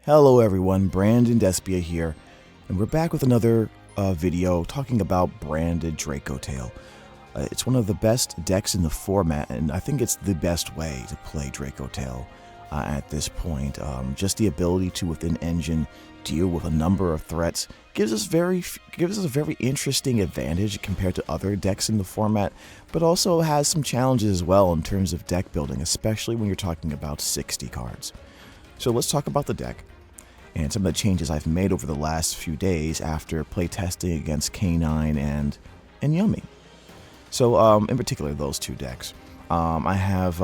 Hello everyone, Brandon Despia here, and we're back with another video talking about branded Draco Tale. It's one of the best decks in the format, and I think it's the best way to play Draco Tale at this point. Just the ability to, within engine, deal with a number of threats gives us a very interesting advantage compared to other decks in the format, but also has some challenges as well in terms of deck building, especially when you're talking about 60 cards. So let's talk about the deck and some of the changes I've made over the last few days after playtesting against K9 and Yummy. So in particular, those two decks. I have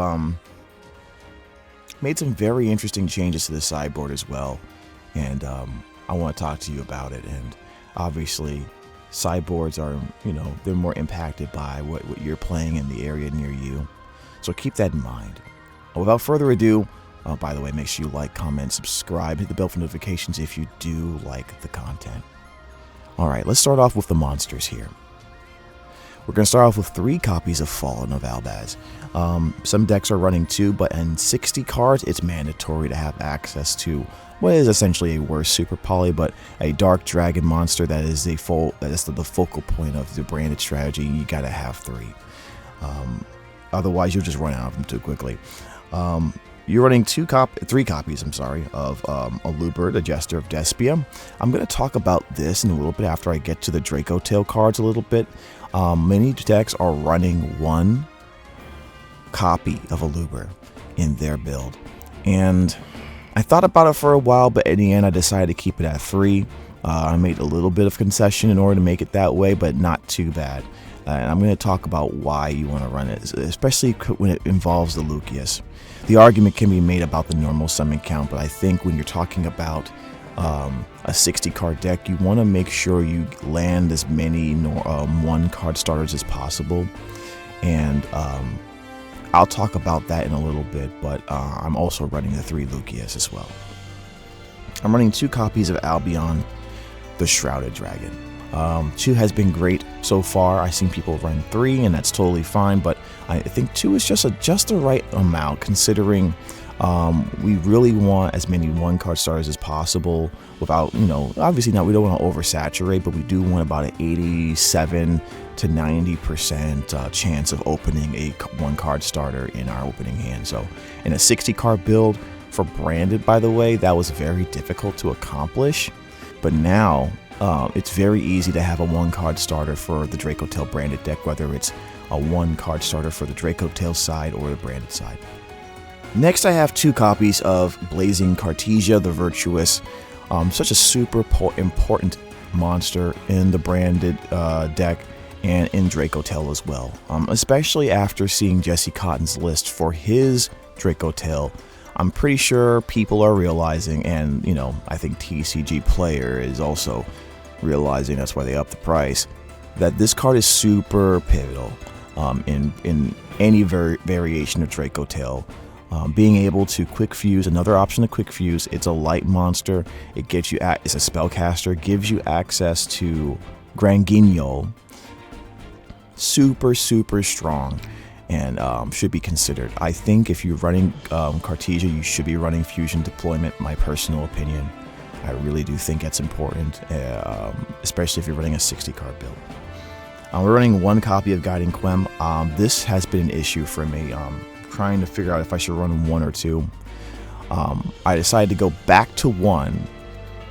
made some very interesting changes to the sideboard as well, and I want to talk to you about it. And obviously, sideboards are, they're more impacted by what you're playing in the area near you. So keep that in mind. Without further ado, by the way, make sure you like, comment, subscribe, hit the bell for notifications if you do like the content. Alright, let's start off with the monsters here. We're going to start off with 3 copies of Fallen of Albaz. Some decks are running 2, but in 60 cards, it's mandatory to have access to what is essentially a worse super poly, but a dark dragon monster that is the focal point of the branded strategy. You got to have 3. Otherwise, you'll just run out of them too quickly. You're running 3 copies, of Aluber, the Jester of Despia. I'm going to talk about this in a little bit after I get to the Draco Tale cards a little bit. Many decks are running 1 copy of Aluber in their build. And I thought about it for a while, but in the end I decided to keep it at 3. I made a little bit of concession in order to make it that way, but not too bad. And I'm going to talk about why you want to run it, especially when it involves the Lucius. The argument can be made about the normal summon count, but I think when you're talking about a 60 card deck, you want to make sure you land as many 1 card starters as possible. And I'll talk about that in a little bit, but I'm also running the 3 Lucius as well. I'm running 2 copies of Albion, the Shrouded Dragon. 2 has been great so far. I've seen people run 3, and that's totally fine, but I think 2 is just the right amount, considering we really want as many 1 card starters as possible without, obviously not, we don't want to oversaturate, but we do want about an 87 to 90% chance of opening a 1 card starter in our opening hand. So in a 60 card build for branded, by the way, that was very difficult to accomplish, but now it's very easy to have a 1 card starter for the Draco Tale branded deck, whether it's a 1 card starter for the Draco Tale side or the branded side. Next, I have 2 copies of Blazing Cartesia, the Virtuous, such a super important monster in the branded deck and in Draco Tale as well, especially after seeing Jesse Cotton's list for his Draco Tale. I'm pretty sure people are realizing, and I think TCG Player is also realizing, that's why they upped the price, that this card is super pivotal in any variation of Draco Tale. Being able to quick fuse, another option to quick fuse. It's a light monster. It gets you it's a spellcaster, gives you access to Granguignol. Super strong, and should be considered. I think if you're running Cartesia, you should be running Fusion Deployment, my personal opinion. I really do think that's important, especially if you're running a 60 card build. We're running 1 copy of Guiding Quem. This has been an issue for me, trying to figure out if I should run 1 or 2. I decided to go back to 1,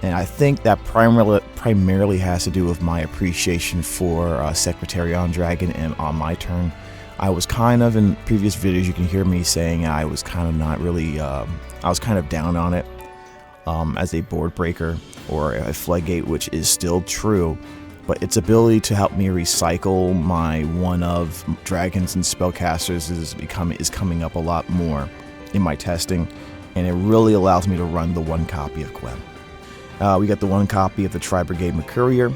and I think that primarily has to do with my appreciation for Secretarion Dragon. And on my turn, I was kind of, in previous videos you can hear me saying I was kind of not really, I was kind of down on it as a board breaker or a floodgate, which is still true, but its ability to help me recycle my 1 of dragons and spellcasters is coming up a lot more in my testing, and it really allows me to run the 1 copy of Quem. We got the 1 copy of the Tri-Brigade Mercurier,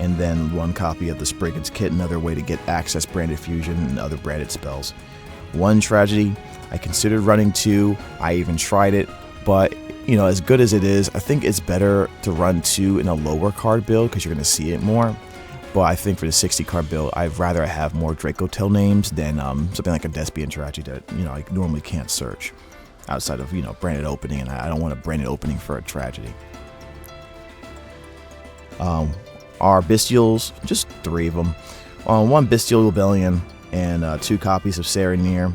and then 1 copy of the Spriggan's Kit, another way to get access branded fusion and other branded spells. 1 Tragedy, I considered running 2, I even tried it, but as good as it is, I think it's better to run 2 in a lower card build because you're going to see it more. But I think for the 60 card build, I'd rather have more Draco Tale names than something like a Despia Tragedy that I normally can't search. outside of, branded opening, and I don't want a branded opening for a tragedy. Our bestials, just 3 of them. 1 bestial rebellion and 2 copies of Serenir.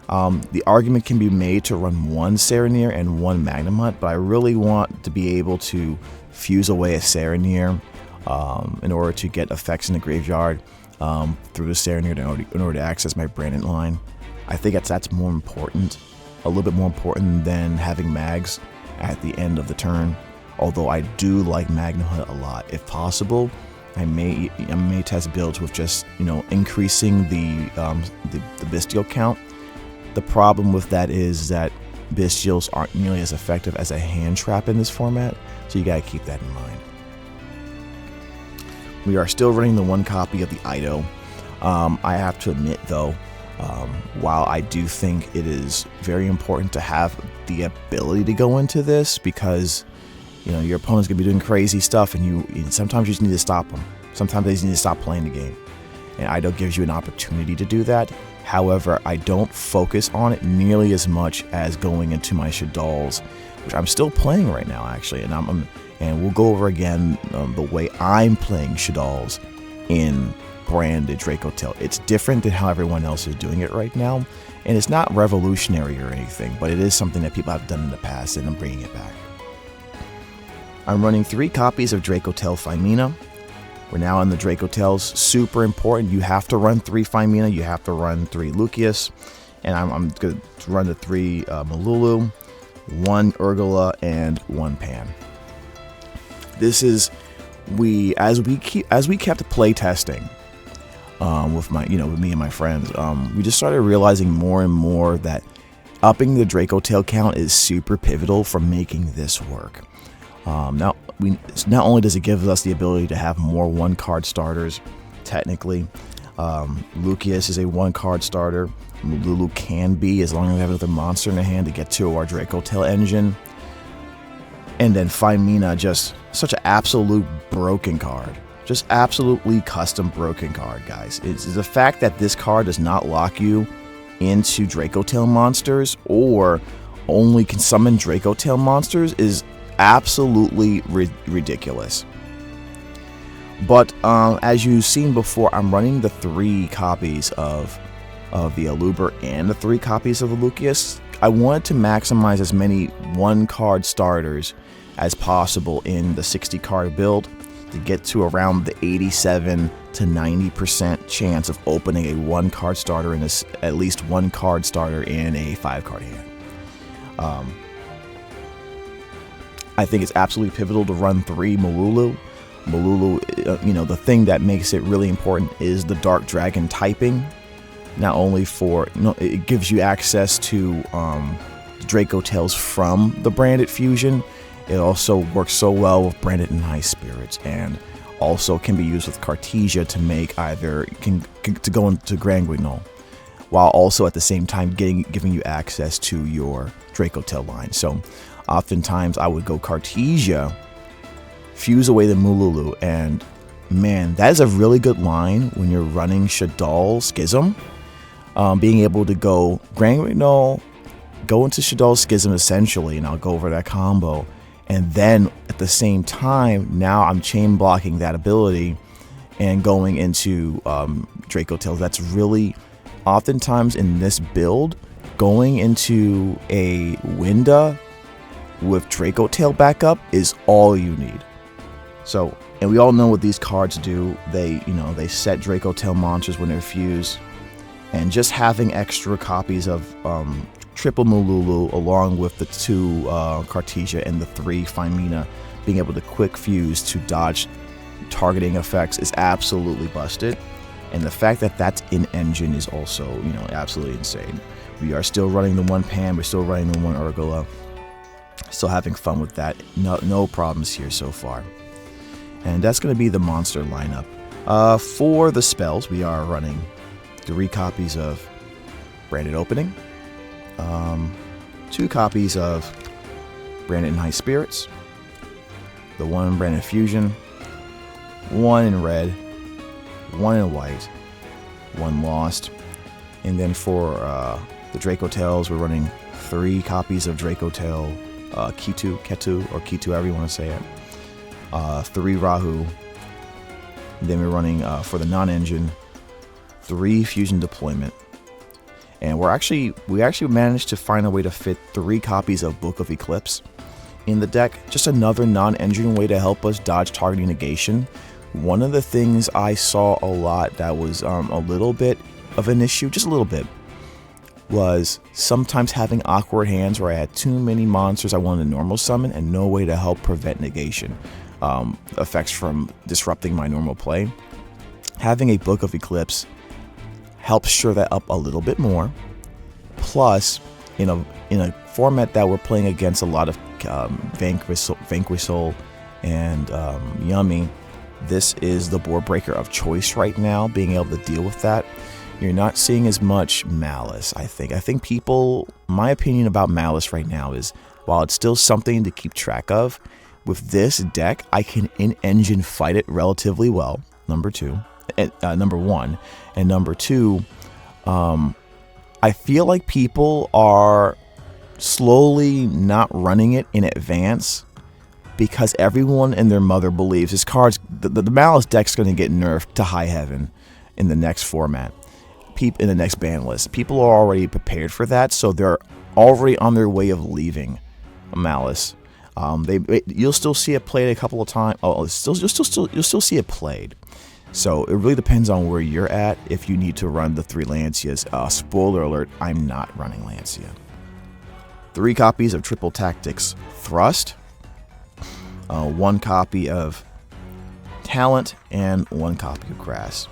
The argument can be made to run 1 Serenir and 1 Magnum Hunt, but I really want to be able to fuse away a Serenir in order to get effects in the graveyard through the Serenir in order to access my branded line. I think that's more important, a little bit more important than having mags at the end of the turn. Although I do like Magnum Hunt a lot. If possible, I may test builds with just increasing the bestial count. The problem with that is that bestials aren't nearly as effective as a hand trap in this format, so you gotta keep that in mind. We are still running the 1 copy of the Ido. I have to admit though, while I do think it is very important to have the ability to go into this, because your opponent's gonna be doing crazy stuff, and sometimes you just need to stop them. Sometimes they just need to stop playing the game, and Ido gives you an opportunity to do that. However, I don't focus on it nearly as much as going into my Shaddolls, which I'm still playing right now actually, and we'll go over again the way I'm playing Shaddolls in branded Draco Tale. It's different than how everyone else is doing it right now, and it's not revolutionary or anything, but it is something that people have done in the past, and I'm bringing it back. I'm running 3 copies of Draco Tale Femina. We're now in the Draco Tales. Super important. You have to run 3 Femina. You have to run 3 Lucius. And I'm going to run the 3 Malulu, 1 Urgula, and 1 Pan. This is as we kept play testing with me and my friends. We just started realizing more and more that upping the Draco Tale count is super pivotal for making this work. Not only does it give us the ability to have more 1-card starters, technically, Lucius is a 1-card starter. Lulu can be, as long as we have another monster in the hand to get to our Draco Tale engine. And then Femina, just such an absolute broken card. Just absolutely custom broken card, guys. It's the fact that this card does not lock you into Draco Tale monsters, or only can summon Draco Tale monsters, is absolutely ridiculous. But as you've seen before, I'm running the 3 copies of the Aluber and the 3 copies of the Lucius. I wanted to maximize as many 1-card starters as possible in the 60-card build to get to around the 87 to 90% chance of opening a 1-card starter in at least 1-card starter in a 5-card hand. I think it's absolutely pivotal to run 3 Malulu. Malulu, the thing that makes it really important is the Dark Dragon typing. Not only it gives you access to Draco Tales from the branded fusion. It also works so well with branded and high spirits, and also can be used with Cartesia to make to go into Grand Guignol, while also at the same time giving you access to your Draco Tale line. So oftentimes I would go Cartesia, fuse away the Mululu, and man, that is a really good line when you're running Shaddoll Schism. Being able to go Grand Guignol, go into Shaddoll Schism essentially, and I'll go over that combo. And then at the same time, now I'm chain blocking that ability and going into Draco Tales. That's really, oftentimes in this build, going into a Winda with Draco Tale backup is all you need. So, and we all know what these cards do. They set Draco Tale monsters when they're fused. And just having extra copies of triple Mululu along with the 2 Cartesia and the 3 Femina being able to quick fuse to dodge targeting effects is absolutely busted. And the fact that that's in engine is also, absolutely insane. We are still running the 1 Pan, we're still running the 1 Urgula. Still having fun with that. No problems here so far. And that's going to be the monster lineup. For the spells, we are running 3 copies of Branded Opening, 2 copies of Branded and High Spirits, the 1 Branded Fusion, 1 in red, 1 in white, 1 lost, and then for the Draco Tales, we're running 3 copies of Draco Tale, Ketu, or Ketu, however you want to say it. 3 Rahu. Then we're running, for the non-engine, 3 Fusion Deployment. And we actually managed to find a way to fit 3 copies of Book of Eclipse in the deck. Just another non-engine way to help us dodge targeting negation. One of the things I saw a lot that was a little bit of an issue, just a little bit, was sometimes having awkward hands where I had too many monsters I wanted to normal summon and no way to help prevent negation effects from disrupting my normal play. Having a Book of Eclipse helps shore that up a little bit more. Plus, in a format that we're playing against a lot of Vanquisol and Yummy, this is the board breaker of choice right now, being able to deal with that. You're not seeing as much Malice, I think. I think people, my opinion about Malice right now is, while it's still something to keep track of, with this deck, I can in-engine fight it relatively well, number one. And number 2, I feel like people are slowly not running it in advance because everyone and their mother believes this card's the Malice deck's going to get nerfed to high heaven in the next format, in the next ban list. People are already prepared for that, so they're already on their way of leaving Malice. You'll still see it played a couple of times. You'll still see it played. So it really depends on where you're at if you need to run the 3 Lancias. Spoiler alert, I'm not running Lancia. 3 copies of Triple Tactics Thrust, 1 copy of Talent, and 1 copy of Grass.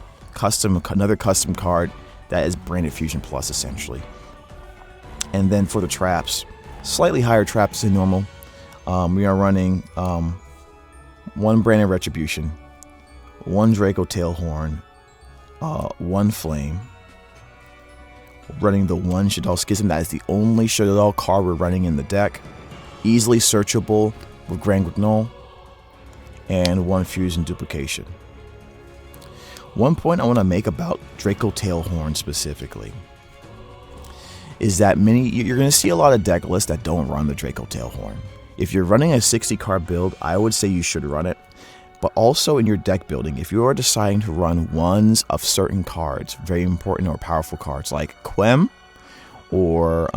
Another custom card that is branded Fusion Plus, essentially. And then for the traps, slightly higher traps than normal. We are running 1 branded Retribution, 1 Draco Tail Horn, 1 Flame. Running the 1 Shaddoll Schism. That is the only Shaddoll card we're running in the deck. Easily searchable with Grand Guignol. And 1 Fusion Duplication. One point I want to make about Draco Tail Horn specifically is that you're going to see a lot of deck lists that don't run the Draco Tail Horn. If you're running a 60 card build, I would say you should run it. But also in your deck building, if you are deciding to run ones of certain cards, very important or powerful cards like Quem, or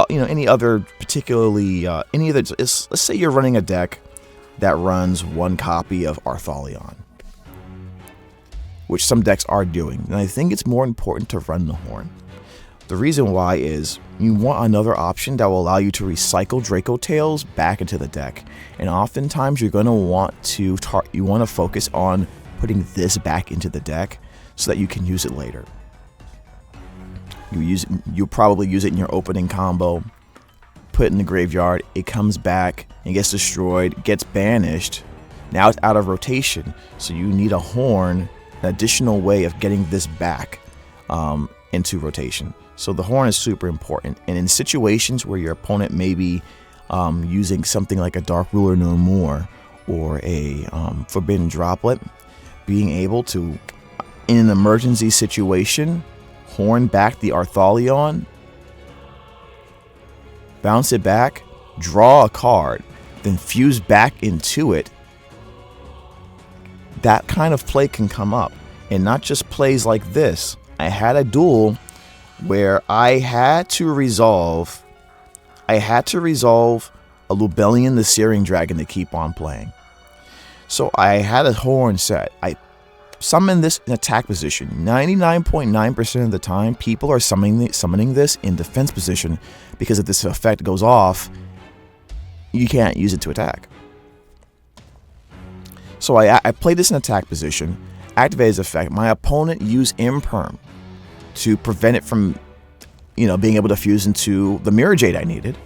any other particularly let's say you're running a deck that runs 1 copy of Arthalion, which some decks are doing, and I think it's more important to run the Horn. The reason why is you want another option that will allow you to recycle Draco Tails back into the deck. And oftentimes you're going to want to focus on putting this back into the deck so that you can use it later. You'll probably use it in your opening combo, put it in the graveyard, it comes back and gets destroyed, gets banished. Now it's out of rotation, so you need a Horn, an additional way of getting this back into rotation. So the Horn is super important, and in situations where your opponent may be using something like a Dark Ruler No More or a Forbidden Droplet, being able to, in an emergency situation, Horn back the Arthalion, bounce it back, draw a card, then fuse back into it, that kind of play can come up. And not just plays like this. I had a duel where I had to resolve a Lubellion the Searing Dragon to keep on playing. So I had a Horn set. I summoned this in attack position. 99.9% of the time, people are summoning this in defense position because if this effect goes off, you can't use it to attack. So I played this in attack position, activated its effect. My opponent used Imperm to prevent it from, being able to fuse into the Mirror Jade I needed.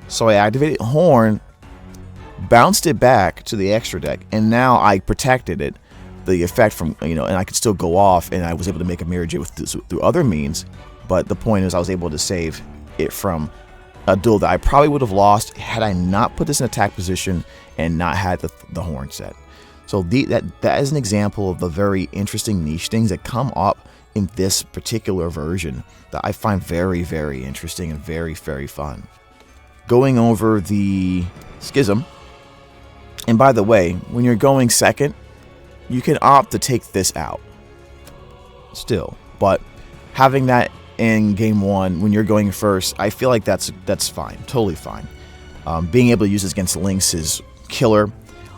So I activated Horn, bounced it back to the extra deck, and now I protected it, the effect from, and I could still go off, and I was able to make a Mirror Jade through other means. But the point is, I was able to save it from a duel that I probably would have lost had I not put this in attack position and not had the Horn set. So that is an example of the very interesting niche things that come up in this particular version that I find very, very interesting and very, very fun. Going over the Schism, and by the way, when you're going second, you can opt to take this out still, but having that in game 1 when you're going first, I feel like that's fine, totally fine. Being able to use this against Lynx is killer.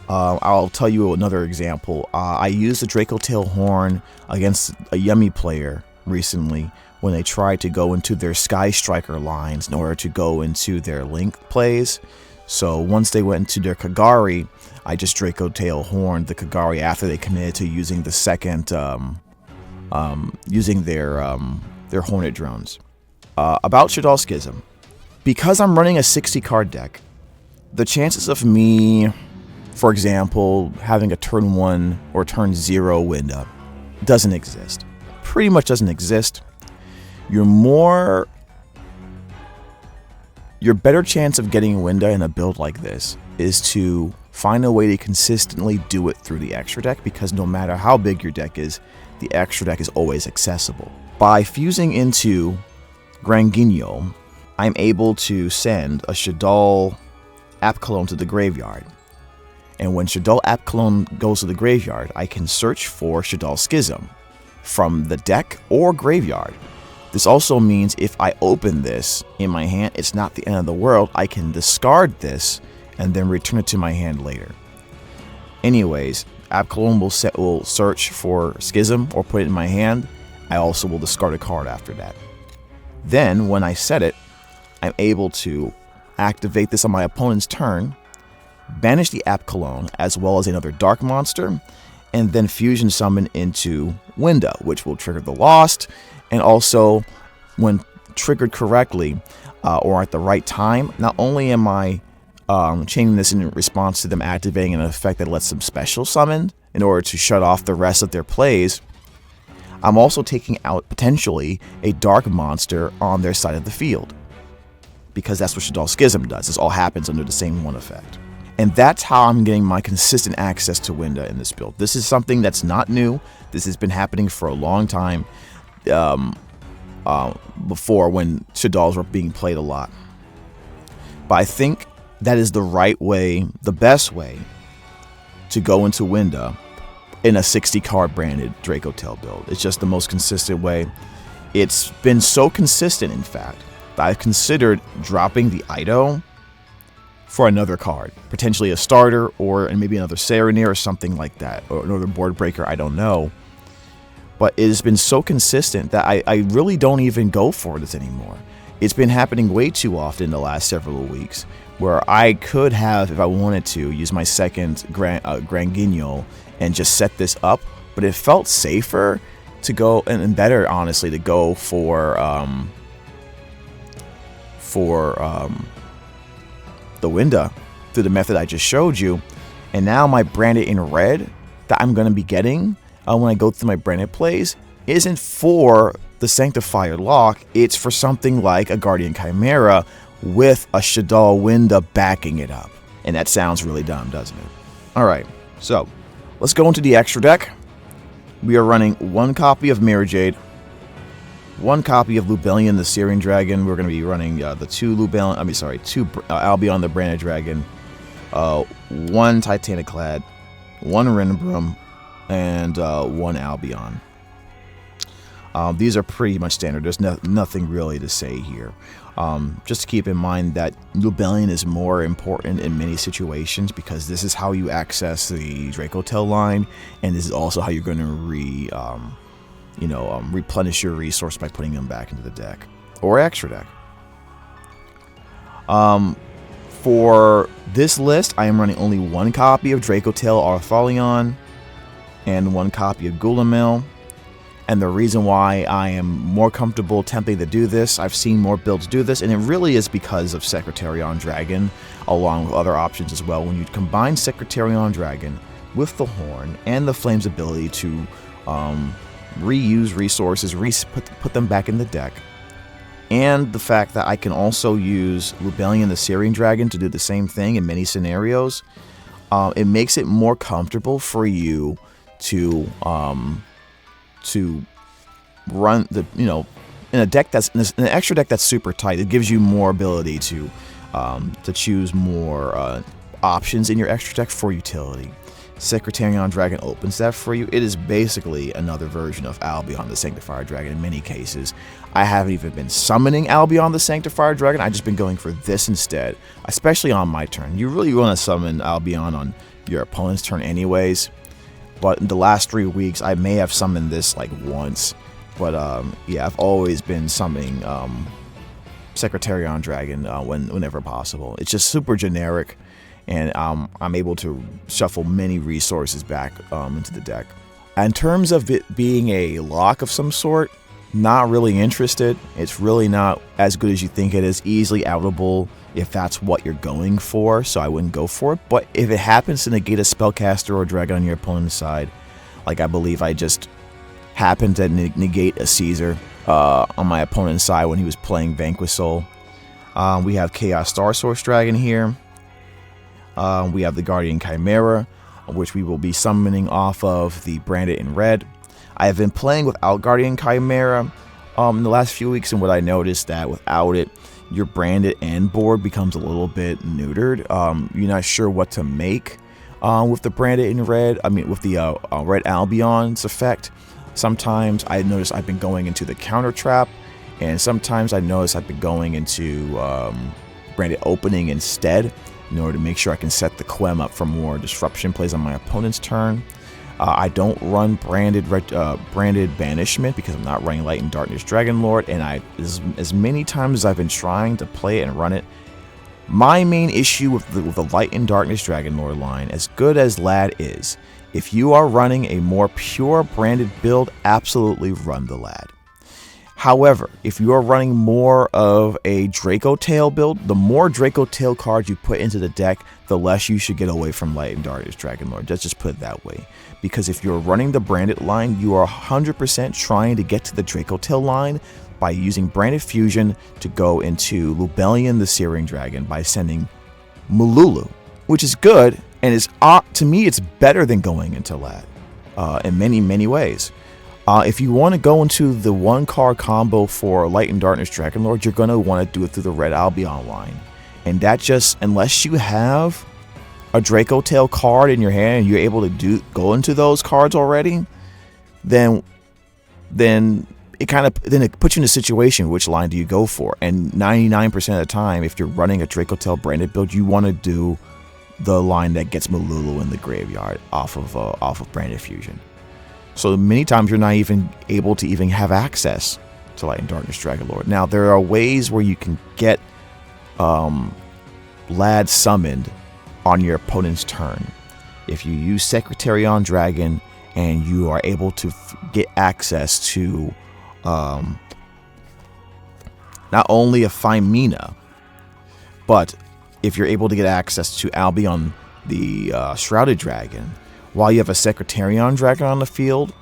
I'll tell you another example. I used the Draco Tale horn against a Yummy player recently when they tried to go into their Sky Striker lines in order to go into their Link plays. So once they went into their Kagari, I just Draco Tale horned the Kagari after they committed to using the second, using their Hornet drones. About Shaddoll Schism, because I'm running a 60 card deck, the chances of me, for example, having a turn 1 or turn 0 Winda doesn't exist. Pretty much doesn't exist. Your better chance of getting Winda in a build like this is to find a way to consistently do it through the extra deck, because no matter how big your deck is, the extra deck is always accessible. By fusing into Granguignol, I'm able to send a Shaddoll App Clone to the graveyard. And when Shaddoll App Clone goes to the graveyard, I can search for Shaddoll Schism from the deck or graveyard. This also means if I open this in my hand, it's not the end of the world. I can discard this and then return it to my hand later. Anyways, App Clone will search for Schism or put it in my hand. I also will discard a card after that. Then, when I set it, I'm able to activate this on my opponent's turn, banish the App Clone as well as another Dark Monster, and then fusion summon into Winda, which will trigger the Lost, and also, when triggered correctly or at the right time, not only am I chaining this in response to them activating an effect that lets them special summon in order to shut off the rest of their plays, I'm also taking out potentially a Dark Monster on their side of the field, because that's what Shaddoll Schism does. This all happens under the same one effect. And that's how I'm getting my consistent access to Winda in this build. This is something that's not new. This has been happening for a long time before, when Shaddolls were being played a lot. But I think that is the right way, the best way to go into Winda in a 60 card branded Draco Tale build. It's just the most consistent way. It's been so consistent, in fact, that I've considered dropping the Ido for another card, potentially a starter or maybe another Serenir or something like that, or another board breaker, I don't know. But it has been so consistent that I really don't even go for this anymore. It's been happening way too often in the last several weeks, where I could have, if I wanted to, use my second Granguignol and just set this up, but it felt safer to go, and better, honestly, to go for the Winda through the method I just showed you. And now my branded in red that I'm going to be getting when I go through my branded plays isn't for the Sanctifier lock, it's for something like a Guardian Chimera with a Shaddoll Winda backing it up. And that sounds really dumb, doesn't it? Alright, so let's go into the extra deck. We are running 1 copy of Mirror Jade, 1 copy of Lubellion the Searing Dragon. We're going to be running the 2 Albion the Branded Dragon, 1 Titaniclad, 1 Renbrum, and 1 Albion. These are pretty much standard. There's nothing really to say here. Just to keep in mind that Lubellion is more important in many situations, because this is how you access the Draco Tale line, and this is also how you're going to replenish your resource by putting them back into the deck or extra deck. For this list, I am running only 1 copy of Draco Tale Arthalion and 1 copy of Gulamil. And the reason why I am more comfortable attempting to do this, I've seen more builds do this, and it really is because of Secretarion Dragon, along with other options as well. When you combine Secretarion Dragon with the Horn and the Flame's ability to reuse resources, put them back in the deck, and the fact that I can also use Lubellion the Searing Dragon to do the same thing in many scenarios, it makes it more comfortable for you to run the, in a deck that's in an extra deck that's super tight. It gives you more ability to choose more options in your extra deck for utility. Secretarion Dragon opens that for you. It is basically another version of Albion the Sanctifier Dragon in many cases. I haven't even been summoning Albion the Sanctifier Dragon. I've just been going for this instead, especially on my turn. You really want to summon Albion on your opponent's turn anyways, but in the last 3 weeks I may have summoned this like once, but yeah, I've always been summoning Secretarion Dragon whenever possible. It's just super generic, and I'm able to shuffle many resources back into the deck. In terms of it being a lock of some sort, not really interested. It's really not as good as you think it is. Easily outable if that's what you're going for, so I wouldn't go for it. But if it happens to negate a spellcaster or dragon on your opponent's side, like I believe I just happened to negate a Caesar on my opponent's side when he was playing Vanquish Soul. We have Chaos Star Source Dragon here. We have the Guardian Chimera, which we will be summoning off of the Branded in Red. I have been playing without Guardian Chimera in the last few weeks, and what I noticed that without it, your Branded end board becomes a little bit neutered. You're not sure what to make with the Branded in Red. I mean, with the Red Albion's effect. Sometimes I notice I've been going into the counter trap, and sometimes I notice I've been going into Branded Opening instead, in order to make sure I can set the Quem up for more disruption plays on my opponent's turn. I don't run branded Banishment because I'm not running Light and Darkness Dragon Lord, and as many times as I've been trying to play it and run it, my main issue with the Light and Darkness Dragon Lord line, as good as Lad is, if you are running a more pure branded build, absolutely run the Lad. However, if you are running more of a Draco Tale build, the more Draco Tale cards you put into the deck, the less you should get away from Light and Darkness Dragon Lord. Let's just put it that way. Because if you're running the branded line, you are 100% trying to get to the Draco Tale line by using Branded Fusion to go into Lubellion the Searing Dragon by sending Mululu, which is good, and is to me it's better than going into Lad in many ways. If you want to go into the 1-card combo for Light and Darkness Dragon Lord, you're going to want to do it through the Red Albion line. And that just, unless you have a Draco Tale card in your hand and you're able to go into those cards already, then it puts you in a situation, which line do you go for? And 99% of the time, if you're running a Draco Tale branded build, you want to do the line that gets Mululu in the graveyard off of Branded Fusion. So many times you're not even able to even have access to Light and Darkness Dragon Lord. Now, there are ways where you can get Lad summoned on your opponent's turn. If you use Secretarion Dragon and you are able to get access to not only a Phimina, but if you're able to get access to Albion the Shrouded Dragon, while you have a Secretarion Dragon on the field,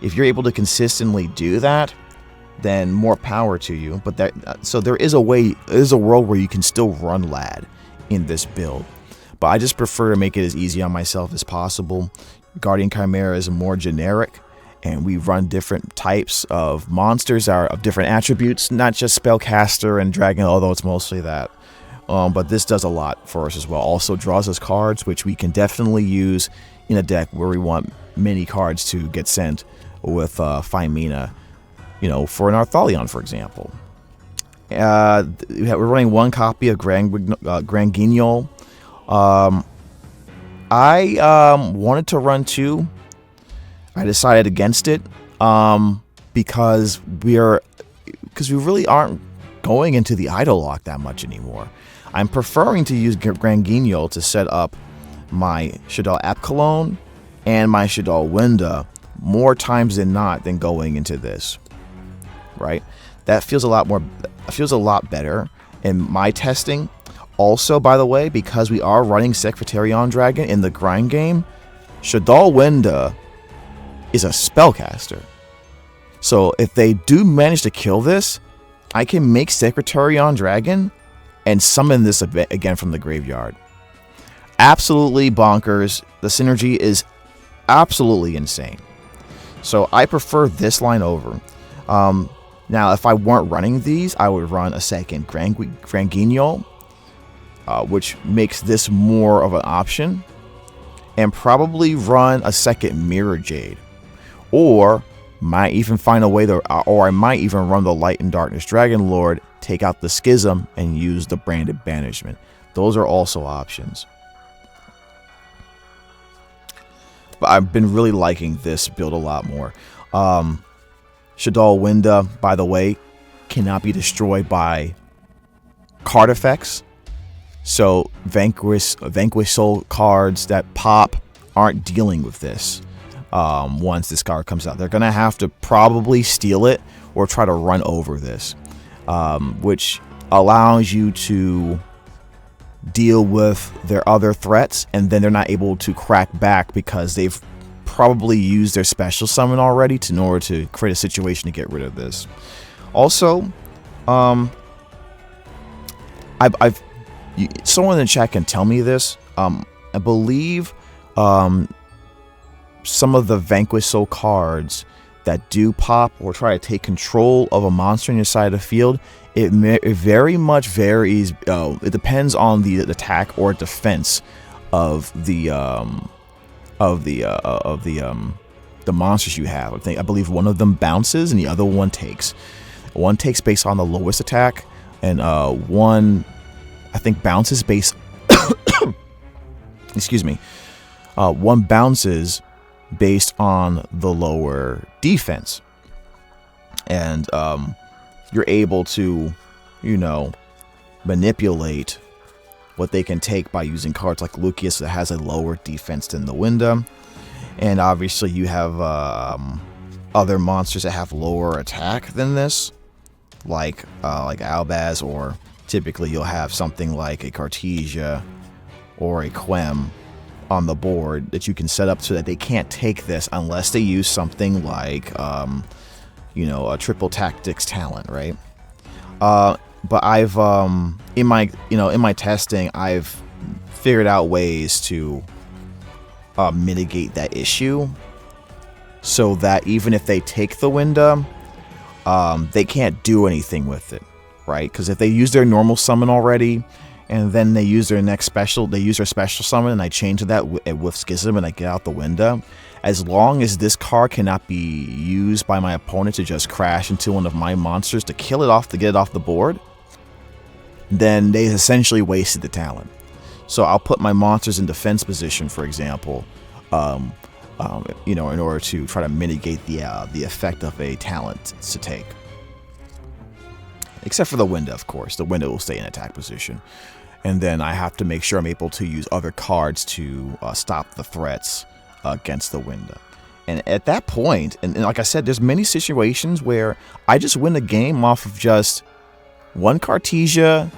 if you're able to consistently do that, then more power to you. But so there is a way, there's a world where you can still run Lad in this build. But I just prefer to make it as easy on myself as possible. Guardian Chimera is more generic, and we run different types of monsters of different attributes, not just Spellcaster and Dragon, although it's mostly that. But this does a lot for us as well. Also draws us cards, which we can definitely use in a deck where we want many cards to get sent with Phimina, for an Arthalion, for example. We're running 1 copy of Grand Guignol. I wanted to run 2. I decided against it because we really aren't going into the Idol Lock that much anymore. I'm preferring to use Grand Guignol to set up my Shaddoll Apkallone and my Shaddoll Winda more times than not than going into this, right? That feels a lot better in my testing. Also, by the way, because we are running Secretarion Dragon in the grind game, Shaddoll Winda is a spellcaster. So if they do manage to kill this, I can make Secretarion Dragon and summon this again from the graveyard. Absolutely bonkers. The synergy is absolutely insane. So I prefer this line over. Now, if I weren't running these, I would run a second Granguignol, which makes this more of an option, and probably run a second Mirror Jade, or might even find a way to, or I might even run the Light and Darkness Dragon Lord, take out the Schism, and use the Branded Banishment. Those are also options. But I've been really liking this build a lot more. Shaddoll Winda, by the way, cannot be destroyed by card effects. So Vanquish Soul cards that pop aren't dealing with this once this card comes out. They're going to have to probably steal it or try to run over this, which allows you to deal with their other threats, and then they're not able to crack back because they've probably used their special summon already in order to create a situation to get rid of this. Also, someone in the chat can tell me this. I believe some of the Vanquish Soul cards that do pop or try to take control of a monster on your side of the field, it very much varies. It depends on the attack or defense of the monsters you have. I believe one of them bounces and the other one takes. One takes based on the lowest attack, and one, I think, bounces based. Excuse me. One bounces based on the lower defense, and you're able to, manipulate what they can take by using cards like Lucius that has a lower defense than the Winda. And obviously you have other monsters that have lower attack than this, like Albaz, or typically you'll have something like a Cartesia or a Quem on the board that you can set up so that they can't take this unless they use something like a triple tactics talent, right? But I've in my testing, I've figured out ways to mitigate that issue, so that even if they take the Winda, they can't do anything with it, right? Because if they use their normal summon already, and then they use their special summon, and I change that with Schism, and I get out the Winda, as long as this card cannot be used by my opponent to just crash into one of my monsters to kill it off, to get it off the board, then they essentially wasted the talent. So I'll put my monsters in defense position, for example, in order to try to mitigate the effect of a talent to take. Except for the Winda, of course. The Winda will stay in attack position. And then I have to make sure I'm able to use other cards to stop the threats against the Winda. And at that point, and like I said, there's many situations where I just win the game off of just one Cartesia,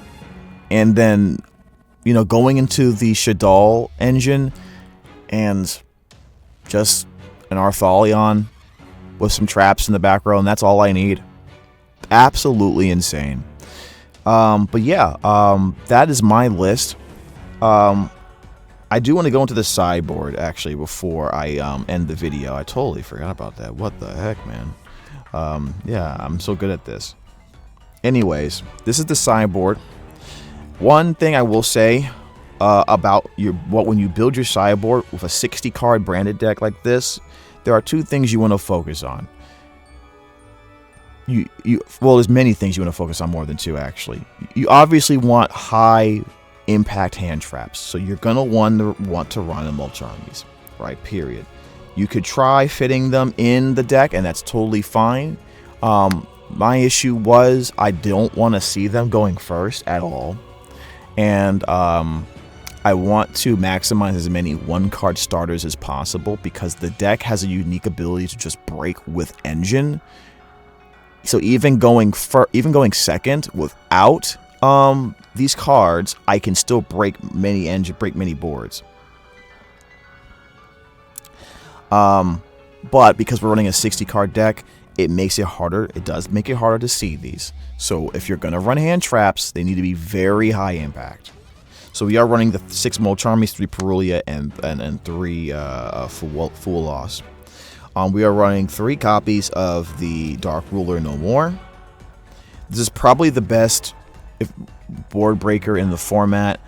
and then, going into the Shaddoll engine and just an Arthalion with some traps in the back row, and that's all I need. Absolutely insane. But yeah, that is my list. I do want to go into the sideboard, actually, before I end the video. I totally forgot about that. What the heck, man? Yeah, I'm so good at this. Anyways, this is the sideboard. One thing I will say about when you build your sideboard with a 60-card branded deck like this, there are two things you want to focus on. Well, there's many things you want to focus on, more than two, actually. You obviously want high impact hand traps, so you're gonna want to run in mulch armies, right? Period. You could try fitting them in the deck, and that's totally fine. My issue was I don't want to see them going first at all, and I want to maximize as many one-card starters as possible, because the deck has a unique ability to just break with engine. So even going second without these cards, I can still break many boards. But because we're running a 60-card deck, it makes it harder. It does make it harder to see these. So if you're gonna run hand traps, they need to be very high impact. So we are running the 6 Mulch Armies, 3 Perulia, and 3 Full Loss. We are running 3 copies of the Dark Ruler No More. This is probably the best board breaker in the format,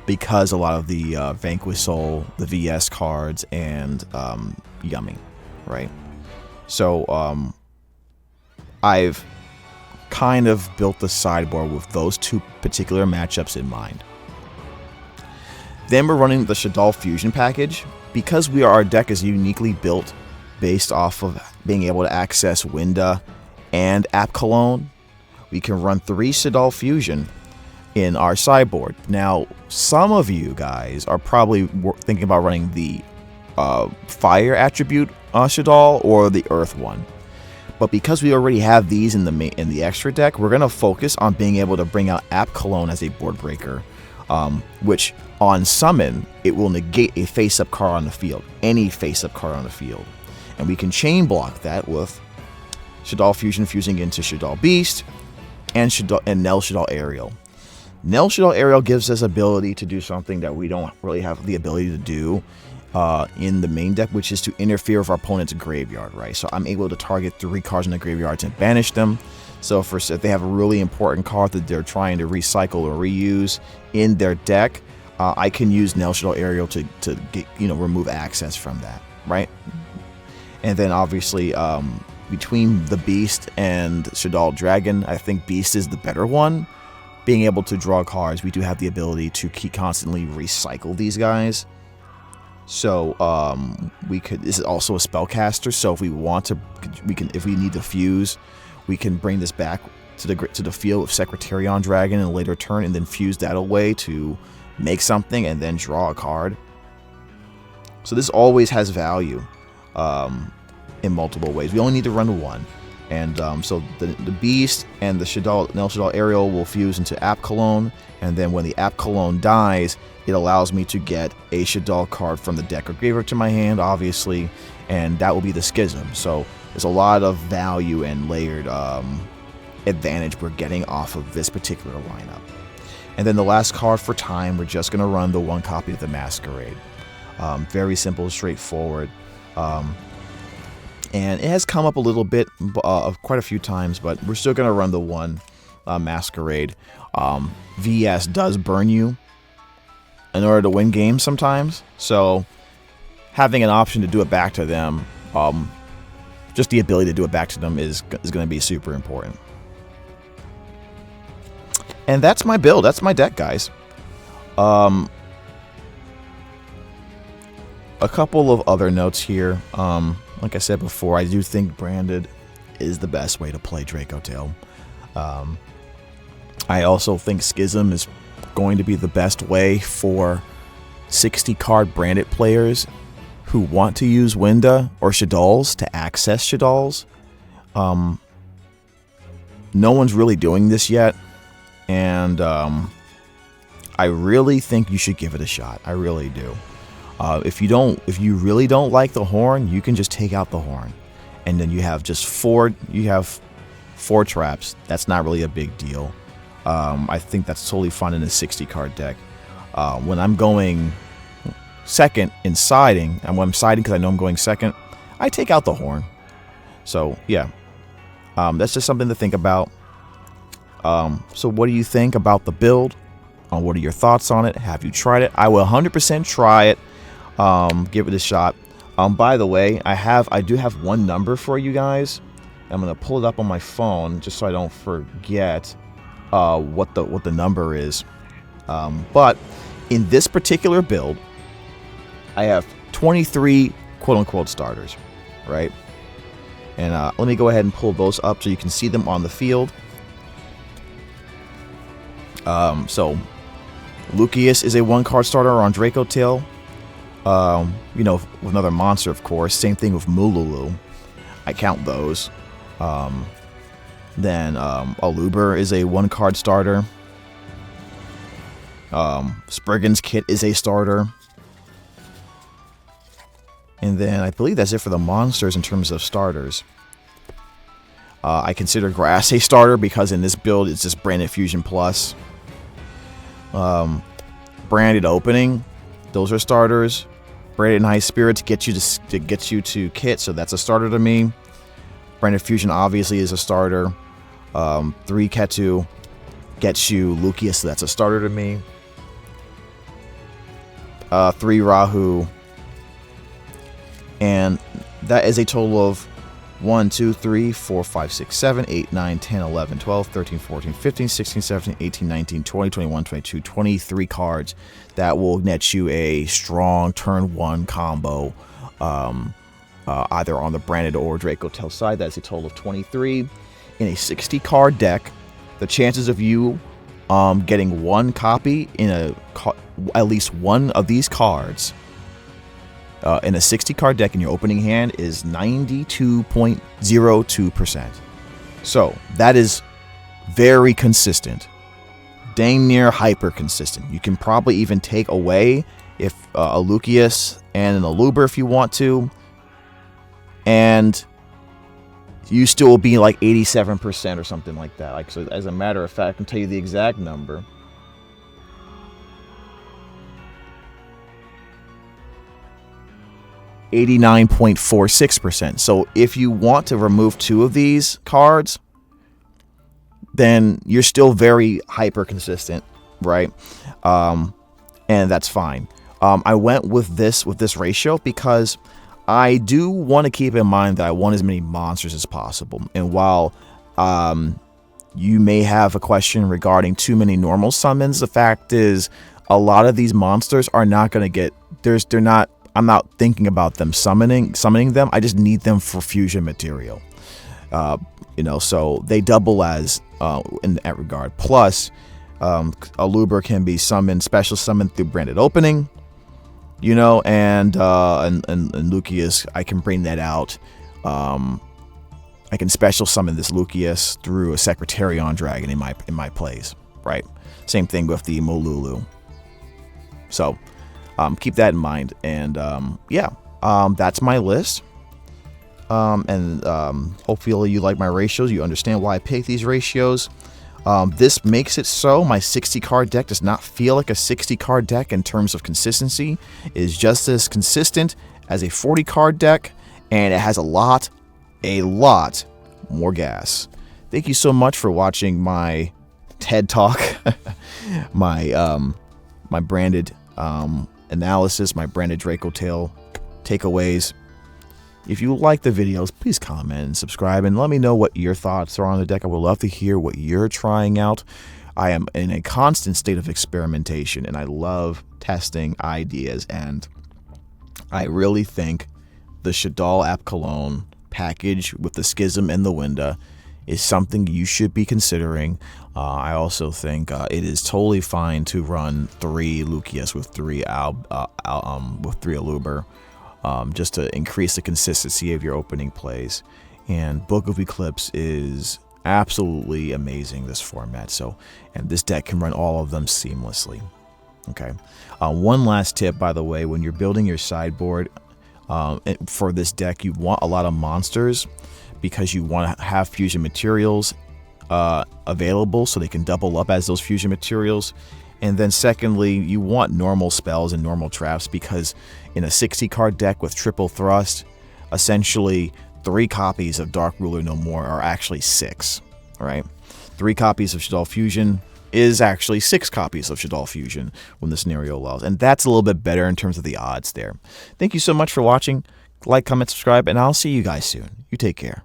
because a lot of the Vanquish Soul, the VS cards, and Yummy, right? So I've kind of built the sideboard with those 2 particular matchups in mind. Then we're running the Shaddoll Fusion package. Because our deck is uniquely built based off of being able to access Winda and App Cologne, we can run 3 Shaddoll Fusion in our sideboard. Now, some of you guys are probably thinking about running the Fire attribute Shaddoll or the Earth one. But because we already have these in the extra deck, we're going to focus on being able to bring out App Cologne as a board breaker, which on summon, it will negate a face-up card on the field, any face-up card on the field. And we can chain block that with Shaddoll Fusion fusing into Shaddoll Beast and Nell Shaddoll Aerial. Nell Shaddoll Aerial gives us ability to do something that we don't really have the ability to do in the main deck, which is to interfere with our opponent's graveyard, right? So I'm able to target 3 cards in the graveyard and banish them. So if they have a really important card that they're trying to recycle or reuse in their deck, I can use Nell Shaddoll Aerial to get, remove access from that, right? And then obviously between the Beast and Shaddoll Dragon, I think Beast is the better one. Being able to draw cards, we do have the ability to constantly recycle these guys. So this is also a spellcaster. So if we want to, if we need to fuse, we can bring this back to the field with Secretarion Dragon in a later turn, and then fuse that away to make something and then draw a card. So this always has value in multiple ways. We only need to run 1. And so the Beast and the Nell Shaddoll Aerial will fuse into App Cologne, and then when the App Cologne dies, it allows me to get a Shaddoll card from the deck or graveyard to my hand, obviously, and that will be the Schism. So there's a lot of value and layered advantage we're getting off of this particular lineup. And then the last card for time, we're just going to run the 1 copy of the Masquerade. Very simple, straightforward. And it has come up a little bit, quite a few times, but we're still going to run the 1 Masquerade. VS does burn you in order to win games sometimes, so having an option to do it back to them, just the ability to do it back to them is going to be super important. And that's my build. That's my deck, guys. A couple of other notes here. Like I said before, I do think branded is the best way to play Draco Tale. I also think Schism is going to be the best way for 60-card branded players who want to use Winda or Shaddolls to access Shaddolls. No one's really doing this yet, and I really think you should give it a shot. I really do. If you really don't like the horn, you can just take out the horn, and then you have just 4 traps. That's not really a big deal. I think that's totally fun in a 60-card deck. When I'm going second in siding, and when I'm siding because I know I'm going second, I take out the horn. So yeah, that's just something to think about. So what do you think about the build? What are your thoughts on it? Have you tried it? I will 100% try it. Give it a shot. By the way, I do have one number for you guys. I'm gonna pull it up on my phone just so I don't forget what the number is. But in this particular build, I have 23 quote-unquote starters, right? And let me go ahead and pull those up so you can see them on the field. So Lucius is a 1-card starter on Draco Tale. With another monster, of course. Same thing with Mululu. I count those. Then Aluber is a 1-card starter. Spriggan's Kit is a starter. And then I believe that's it for the monsters in terms of starters. I consider Grass a starter because in this build it's just Branded Fusion Plus. Branded Opening, those are starters. Branded and High Spirit to get you to kit, so that's a starter to me. Branded Fusion obviously is a starter. 3 Ketu gets you Lucius, so that's a starter to me. 3 Rahu, and that is a total of 1, 2, 3, 4, 5, 6, 7, 8, 9, 10, 11, 12, 13, 14, 15, 16, 17, 18, 19, 20, 21, 22, 23 cards that will net you a strong turn 1 combo, either on the Branded or Draco Tale side. That's a total of 23. In a 60 card deck, the chances of you getting 1 copy in at least one of these cards in a 60 card deck in your opening hand is 92.02%. So that is very consistent, dang near hyper consistent. You can probably even take away if a Lucius and an Aluber if you want to, and you still will be like 87% or something like that. Like, so as a matter of fact, I can tell you the exact number. (89.46%). So if you want to remove 2 of these cards, then you're still very hyper consistent, right? And that's fine. I went with this ratio because I do want to keep in mind that I want as many monsters as possible. And while you may have a question regarding too many normal summons, the fact is a lot of these monsters are not going to get they're not. I'm not thinking about them summoning them. I just need them for fusion material. So they double as in that regard. Plus, Aluber can be special summoned through Branded Opening. And Lucius, I can bring that out. I can special summon this Lucius through a Secretarion Dragon in my plays, right? Same thing with the Molulu. So keep that in mind, and that's my list. Hopefully you like my ratios. You understand why I pick these ratios. This makes it so my 60 card deck does not feel like a 60 card deck in terms of consistency. It is just as consistent as a 40 card deck, and it has a lot more gas. Thank you so much for watching my TED Talk, my branded analysis, my branded Draco Tale takeaways. If you like the videos, please comment and subscribe and let me know what your thoughts are on the deck. I would love to hear what you're trying out. I am in a constant state of experimentation, and I love testing ideas, and I really think the Shaddoll App Cologne package with the Schism and the Winda is something you should be considering. I also think it is totally fine to run 3 Lucius with 3 Aluber, just to increase the consistency of your opening plays. And Book of Eclipse is absolutely amazing, this format. And this deck can run all of them seamlessly. Okay. One last tip, by the way, when you're building your sideboard for this deck, you want a lot of monsters because you want to have fusion materials available so they can double up as those fusion materials. And then secondly, you want normal spells and normal traps, because in a 60 card deck with triple thrust, essentially 3 copies of Dark Ruler No More are actually 6, right? 3 copies of Shaddoll Fusion is actually 6 copies of Shaddoll Fusion when the scenario allows, and that's a little bit better in terms of the odds there. Thank you so much for watching. Like, comment, subscribe, and I'll see you guys soon. You take care.